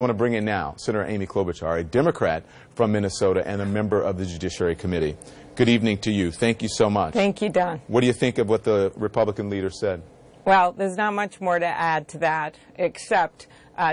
I want to bring in now Senator Amy Klobuchar, a Democrat from Minnesota and a member of the Judiciary Committee. Good evening to you. Thank you so much. Thank you, Don. What do you think of what the Republican leader said? Well, there's not much more to add to that except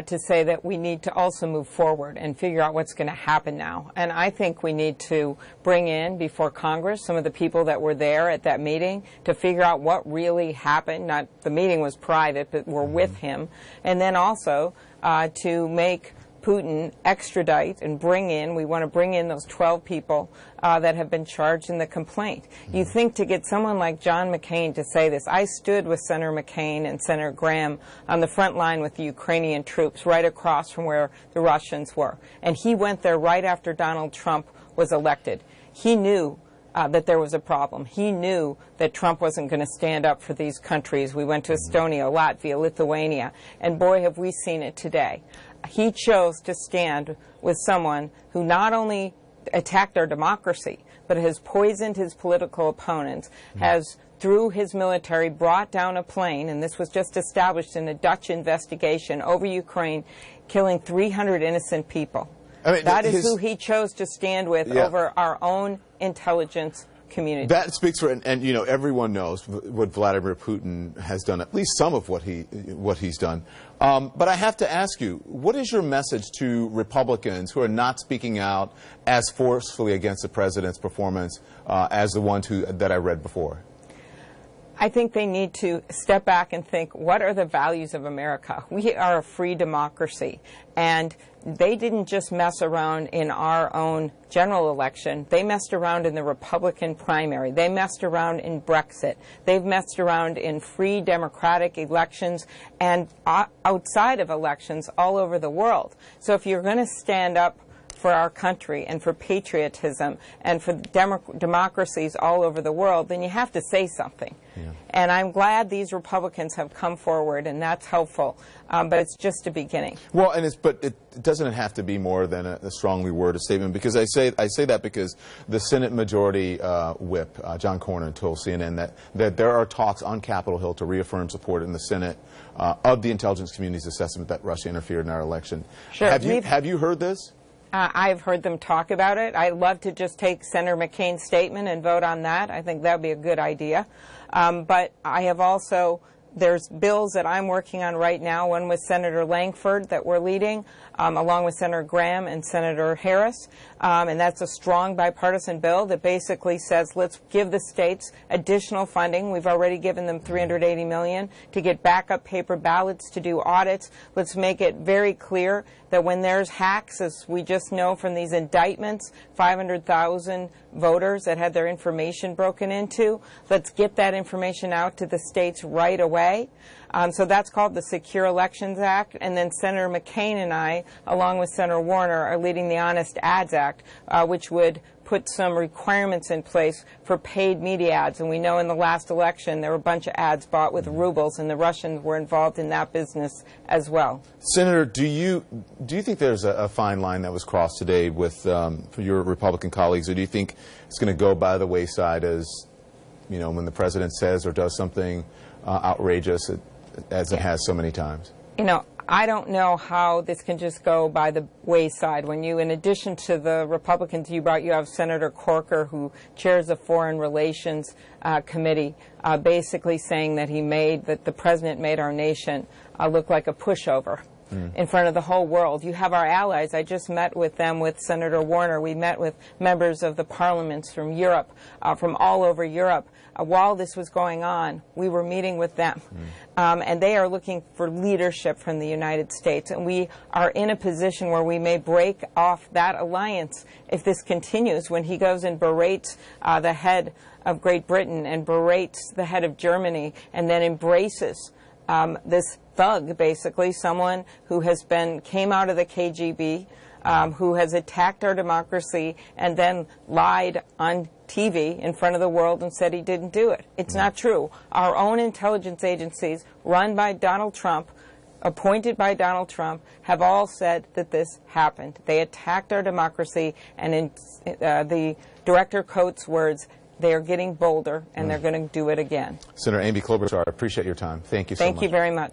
to say that we need to also move forward and figure out what's going to happen now. And I think we need to bring in before Congress some of the people that were there at that meeting to figure out what really happened. Not the meeting was private, but were with him. And then also to make Putin extradite and bring in, we want to bring in those 12 people that have been charged in the complaint. You think to get someone like John McCain to say this. I stood with Senator McCain and Senator Graham on the front line with the Ukrainian troops right across from where the Russians were. And he went there right after Donald Trump was elected. He knew that there was a problem. He knew that Trump wasn't going to stand up for these countries. We went to Estonia, Latvia, Lithuania, and boy, have we seen it today. He chose to stand with someone who not only attacked our democracy, but has poisoned his political opponents, has, through his military, brought down a plane, and this was just established in a Dutch investigation over Ukraine, killing 300 innocent people. I mean, that is who he chose to stand with over our own intelligence community. That speaks for, and you know, everyone knows what Vladimir Putin has done, at least some of what he's done. But I have to ask you, what is your message to Republicans who are not speaking out as forcefully against the president's performance as the ones that I read before? I think they need to step back and think, what are the values of America? We are a free democracy, and they didn't just mess around in our own general election. They messed around in the Republican primary. They messed around in Brexit. They've messed around in free democratic elections and outside of elections all over the world. So if you're going to stand up for our country and for patriotism and for democracies all over the world, then you have to say something. Yeah. And I'm glad these Republicans have come forward, and that's helpful. But it's just a beginning. Well, but it doesn't have to be more than a strongly worded statement, because I say that because the Senate Majority Whip, John Cornyn, told CNN that there are talks on Capitol Hill to reaffirm support in the Senate of the intelligence community's assessment that Russia interfered in our election. Sure. Have you heard this? I've heard them talk about it. I'd love to just take Senator McCain's statement and vote on that. I think that would be a good idea. But I have also, there's bills that I'm working on right now, one with Senator Langford that we're leading, along with Senator Graham and Senator Harris. And that's a strong bipartisan bill that basically says, let's give the states additional funding. We've already given them $380 million to get backup paper ballots, to do audits. Let's make it very clear that when there's hacks, as we just know from these indictments, 500,000 voters that had their information broken into, let's get that information out to the states right away. So that's called the Secure Elections Act. And then Senator McCain and I, along with Senator Warner, are leading the Honest Ads Act, which would put some requirements in place for paid media ads. And we know in the last election there were a bunch of ads bought with rubles, and the Russians were involved in that business as well. Senator, do you think there's a fine line that was crossed today with for your Republican colleagues, or do you think it's going to go by the wayside as, you know, when the president says or does something outrageous as it has so many times? You know, I don't know how this can just go by the wayside. When you, in addition to the Republicans you have Senator Corker, who chairs the Foreign Relations Committee, basically saying that the president made our nation look like a pushover in front of the whole world. You have our allies. I just met with them, with Senator Warner. We met with members of the parliaments from Europe, from all over Europe. While this was going on, we were meeting with them. And they are looking for leadership from the United States. And we are in a position where we may break off that alliance if this continues, when he goes and berates the head of Great Britain and berates the head of Germany, and then embraces this thug, basically, someone who came out of the KGB, who has attacked our democracy and then lied on TV in front of the world and said he didn't do it. It's not true. Our own intelligence agencies, run by Donald Trump, appointed by Donald Trump, have all said that this happened. They attacked our democracy, and in the Director Coates' words, they are getting bolder, and they're going to do it again. Senator Amy Klobuchar, I appreciate your time. Thank you so much. Thank you very much.